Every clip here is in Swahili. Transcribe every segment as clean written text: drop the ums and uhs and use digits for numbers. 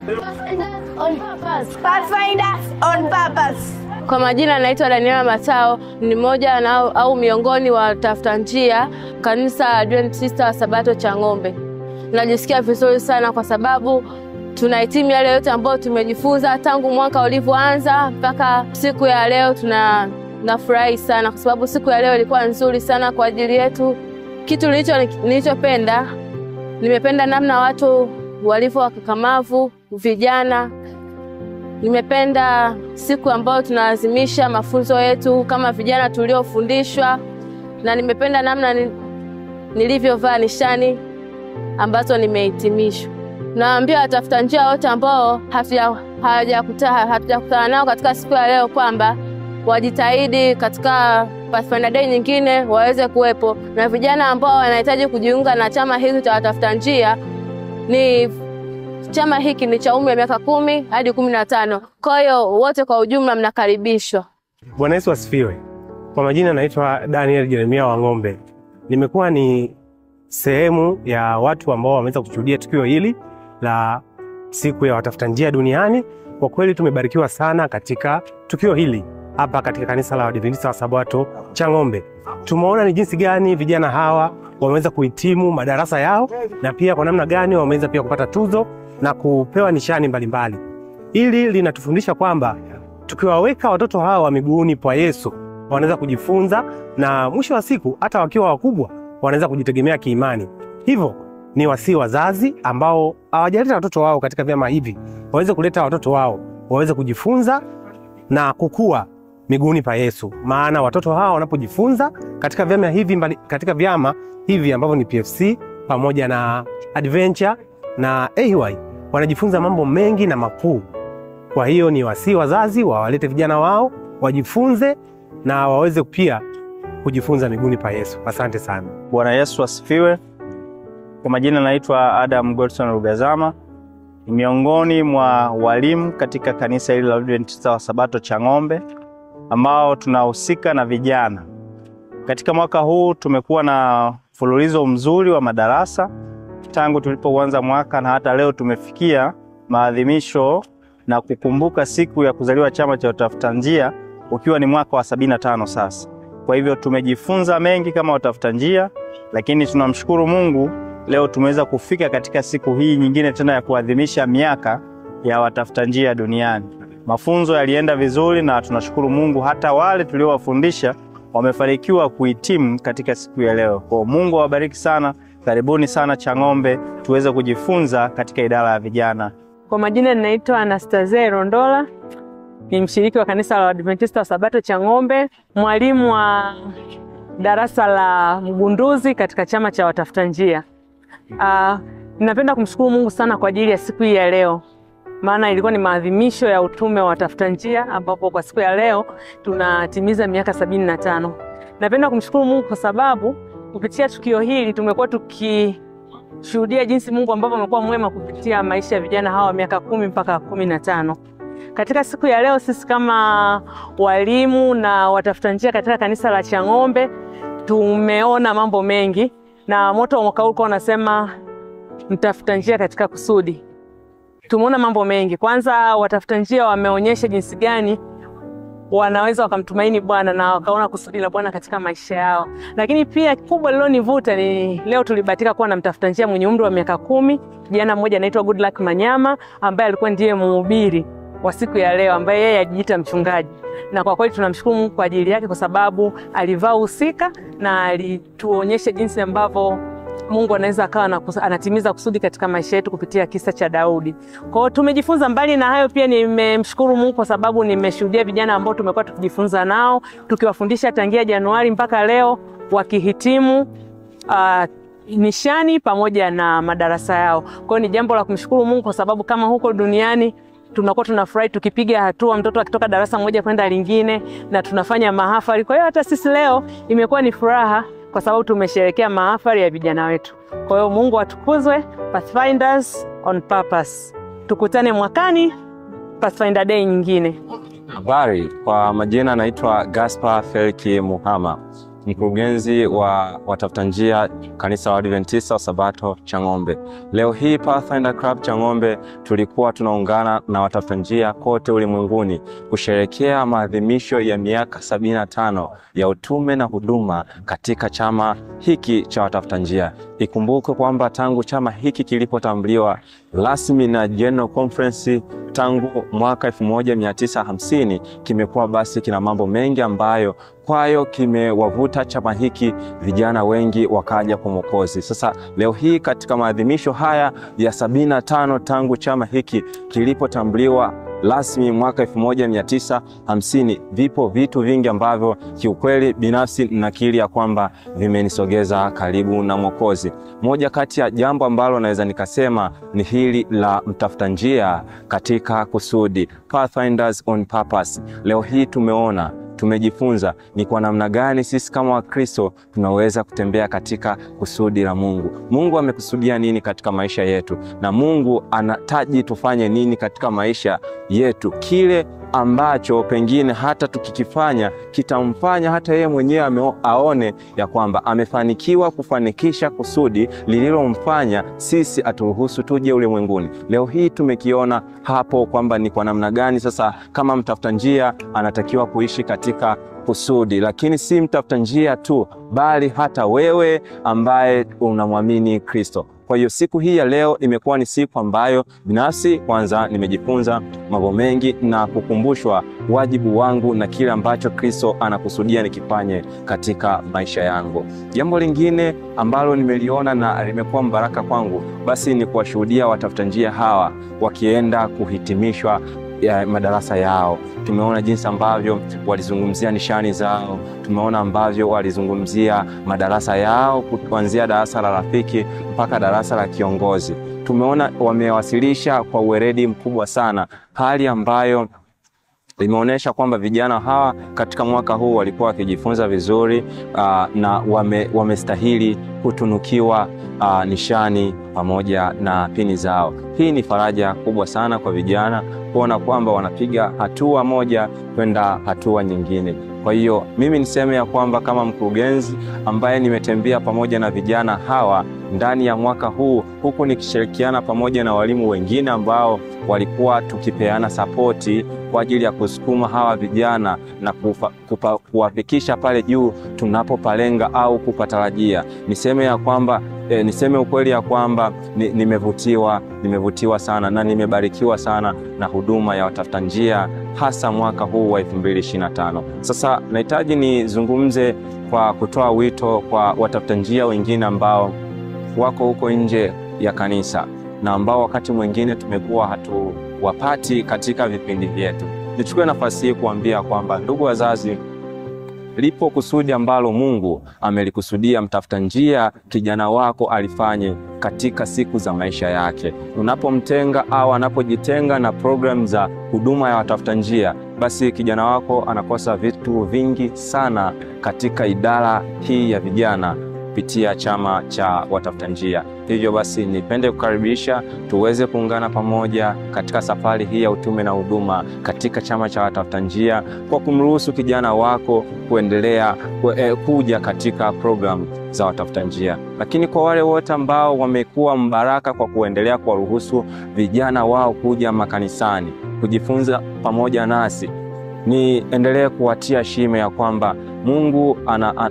Pathfinder on purpose. Kwa majina naitwa Daniela Matao, ni mmoja au miongoni wa tafuta njia kanisa Adventista wa Sabato Chang'ombe. Najisikia vizuri sana kwa sababu tunahitimu yale yote ambayo tumejifunza tangu mwaka ulivyoanza mpaka siku ya leo. Nafurahi sana kwa sababu siku ya leo ilikuwa nzuri sana kwa ajili yetu. Kitu nilichopenda, nimependa namna watu walivyo wakakamavu, vijana. Nimependa siku ambayo tunalazimisha mafunzo yetu kama vijana tuliofundishwa, na nimependa namna nilivyovaa nishani ambazo nimehitimishwa. Naambia watafuta njia wote ambao hatujakutana nao katika siku ya leo kwamba wajitahidi katika Pathfinder Day nyingine waweze kuwepo, na vijana ambao wanahitaji kujiunga na chama hiki cha watafuta njia, chama hiki ni cha umri wa miaka 10 hadi 15. Kwa hiyo wote kwa ujumla mnakaribishwa. Bwana Yesu asifiwe. Kwa majina naitwa Daniel Jeremia Wang'ombe. Nimekuwa ni sehemu ya watu ambao wameweza kushuhudia tukio hili la siku ya watafuta njia duniani. Kwa kweli tumebarikiwa sana katika tukio hili hapa katika kanisa la Adventista wa Sabato Chang'ombe. Tumeona ni jinsi gani vijana hawa wameweza kuhitimu madarasa yao, na pia kwa namna gani wameweza pia kupata tuzo na kupewa nishani mbalimbali. Hili linatufundisha kwamba tukiwaweka watoto hawa miguuni pa Yesu, wanaweza kujifunza, na mwisho wa siku hata wakiwa wakubwa wanaweza kujitegemea kiimani. Hivyo ni wasii wazazi ambao hawajaleta watoto wao katika vyama hivi, waweze kuleta watoto wao waweze kujifunza na kukua miguuni pa Yesu. Maana watoto hawa wanapojifunza katika vyama hivi ambavyo ni PFC pamoja na Adventure na AY, wanajifunza mambo mengi na makuu. Kwa hiyo ni wasii wazazi wawalete vijana wao wajifunze na waweze pia kujifunza miguuni pa Yesu. Asante sana. Bwana Yesu asifiwe. Kwa majina naitwa Adam Godson Rugazama, ni miongoni mwa walimu katika kanisa hili la Adventista wa Sabato Chang'ombe ambao tunahusika na vijana. Katika mwaka huu tumekuwa na mfululizo mzuri wa madarasa tangu tulipoanza mwaka, na hata leo tumefikia maadhimisho na kukumbuka siku ya kuzaliwa chama cha watafuta njia, ukiwa ni mwaka wa 75 sasa. Kwa hivyo tumejifunza mengi kama watafuta njia, lakini tunamshukuru Mungu leo tumeweza kufika katika siku hii nyingine tena ya kuadhimisha miaka ya watafuta njia duniani. Mafunzo yalienda vizuri na tunashukuru Mungu, hata wale tuliowafundisha wamefanikiwa kuhitimu katika siku ya leo. Kwa Mungu awabariki sana. Karibuni sana Chang'ombe tuweze kujifunza katika idara ya vijana. Kwa majina ninaitwa Anastasia Rondola, ni mshiriki wa kanisa la Adventista wa Sabato Chang'ombe, mwalimu wa darasa la mgunduzi katika chama cha watafuta njia. Ninapenda kumshukuru Mungu sana kwa ajili ya siku hii ya leo, maana ilikuwa ni maadhimisho ya utume wa watafuta njia, ambapo kwa siku ya leo tunatimiza miaka 75. Napenda kumshukuru Mungu kwa sababu kupitia tukio hili tumekuwa tukishuhudia jinsi Mungu ambavyo amekuwa mwema kupitia maisha ya vijana hawa miaka 10 mpaka 15. Katika siku ya leo sisi kama walimu na watafuta njia katika kanisa la Chang'ombe tumeona mambo mengi, na moto wa mwaka huu unasema mtafuta njia katika kusudi. Tumeona mambo mengi. Kwanza watafuta njia wameonyesha jinsi gani wanaweza wakamtumaini Bwana na wakaona kusudi la Bwana katika maisha yao. Lakini pia kubwa lilonivuta ni leo tulibahatika kuwa na mtafuta njia mwenye umri wa miaka 10, kijana mmoja anaitwa Goodluck Manyama, ambaye alikuwa ndiye mhubiri wa siku ya leo, ambaye yeye ajiita mchungaji. Na kwa kweli tunamshukuru Mungu kwa ajili yake, kwa sababu alivaa husika na alituonyesha jinsi ambavyo Mungu anaweza akawa anatimiza kusudi katika maisha yetu kupitia kisa cha Daudi. Kwa hiyo tumejifunza. Mbali na hayo pia nimemshukuru Mungu kwa sababu nimeshuhudia vijana ambao tumekuwa tukijifunza nao, tukiwafundisha tangia Januari mpaka leo wakihitimu nishani pamoja na madarasa yao. Kwa hiyo ni jambo la kumshukuru Mungu, kwa sababu kama huko duniani tunakuwa tunafurahi tukipiga hatua mtoto akitoka darasa moja kwenda lingine na tunafanya mahafali. Kwa hiyo hata sisi leo imekuwa ni furaha kwa sababu tumesherehekea mahafali ya vijana wetu. Kwa hiyo Mungu atukuzwe. Pathfinders on purpose. Tukutane mwakani Pathfinder Day nyingine. Habari, kwa majina naitwa Gaspar Feliki Muhama. mkurugenzi wa watafuta njia kanisa la Adventista wa Sabato Chang'ombe. Leo hii Pathfinder Club Chang'ombe tulikuwa tunaungana na watafuta njia kote ulimwenguni kusherehekea maadhimisho ya miaka 75 ya utume na huduma katika chama hiki cha watafuta njia. Ikumbuke kwamba tangu chama hiki kilipotambuliwa rasmi na General Conference tangu mwaka 1950 kimekuwa basi kina mambo mengi ambayo kwayo kimewavuta chama hiki vijana wengi wakaja kwa Mwokozi. Sasa leo hii katika maadhimisho haya ya 75 tangu chama hiki kilipotambuliwa rasmi mwaka 1950, vipo vitu vingi ambavyo kiukweli binafsi nakiri ya kwamba vimenisogeza karibu na Mwokozi. Moja kati ya jambo ambalo naweza nikasema ni hili la mtafuta njia katika kusudi, Pathfinders on Purpose. Leo hii tumejifunza ni kwa namna gani sisi kama Wakristo tunaweza kutembea katika kusudi la Mungu. Mungu amekusudia nini katika maisha yetu, na Mungu anataji tufanye nini katika maisha yetu. Kile ambacho pengine hata tukikifanya kitamfanya hata yeye mwenyewe aone ya kwamba amefanikiwa kufanikisha kusudi lililomfanya sisi aturuhusu tuje ulimwenguni. Leo hii tumekiona hapo kwamba ni kwa namna gani sasa kama mtafuta njia anatakiwa kuishi katika kusudi, lakini si mtafuta njia tu bali hata wewe ambaye unamwamini Kristo. Kwa hiyo siku hii ya leo imekuwa ni siku ambayo binafsi kwanza nimejifunza mambo mengi na kukumbushwa wajibu wangu na kile ambacho Kristo anakusudia nikifanye katika maisha yangu. Jambo lingine ambalo nimeliona na limekuwa mbaraka kwangu basi ni kuwashuhudia watafuta njia hawa wakienda kuhitimishwa ya madarasa yao. Tumeona jinsi ambavyo walizungumzia nishani zao, tumeona ambavyo walizungumzia madarasa yao kuanzia darasa la rafiki mpaka darasa la kiongozi. Tumeona wamewasilisha kwa uweredi mkubwa sana, hali ambayo limeonyesha kwamba vijana hawa katika mwaka huu walikuwa wakijifunza vizuri na wamestahili kutunukiwa nishani pamoja na pini zao. Hii ni faraja kubwa sana kwa vijana kuona kwamba wanapiga hatua moja kwenda hatua nyingine. Kwa hiyo mimi niseme ya kwamba kama mkurugenzi ambaye nimetembea pamoja na vijana hawa ndani ya mwaka huu, huku nikishirikiana pamoja na walimu wengine ambao walikuwa tukipeana sapoti kwa ajili ya kusukuma hawa vijana na kuwafikisha pale juu tunapopalenga au kupatarajia. Niseme ukweli ya kwamba nimevutiwa sana na nimebarikiwa sana na huduma ya watafuta njia hasa mwaka huu wa 2025. Sasa nahitaji nizungumze kwa kutoa wito kwa watafuta njia wengine ambao wako huko nje ya kanisa na ambao wakati mwingine tumekuwa hatuwapati katika vipindi vyetu. Nichukue nafasi hii kuambia kwamba ndugu wazazi, lipo kusudi ambalo Mungu amelikusudia mtafuta njia kijana wako alifanye katika siku za maisha yake. Unapomtenga au anapojitenga na program za huduma ya watafuta njia, basi kijana wako anakosa vitu vingi sana katika idara hii ya vijana kupitia chama cha watafuta njia. Hivyo basi nipende kukaribisha tuweze kuungana pamoja katika safari hii ya utume na huduma katika chama cha watafuta njia, kwa kumruhusu kijana wako kuendelea kuja katika program za watafuta njia. Lakini kwa wale wote ambao wamekuwa mbaraka kwa kuendelea kuwaruhusu vijana wao kuja makanisani kujifunza pamoja nasi, niendelee kuwatia shime ya kwamba Mungu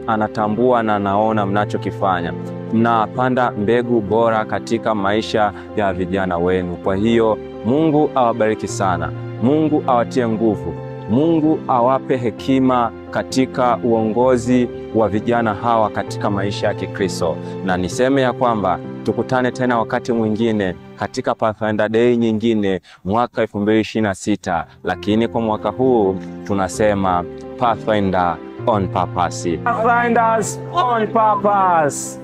anatambua na anaona mnachokifanya. Mnapanda mbegu bora katika maisha ya vijana wenu. Kwa hiyo Mungu awabariki sana. Mungu awatie nguvu. Mungu awape hekima katika uongozi wa vijana hawa katika maisha ya Kikristo. Na niseme ya kwamba tukutane tena wakati mwingine katika Pathfinder Day nyingine mwaka 2026. Lakini kwa mwaka huu tunasema Pathfinder on Purpose. Pathfinders on Purpose.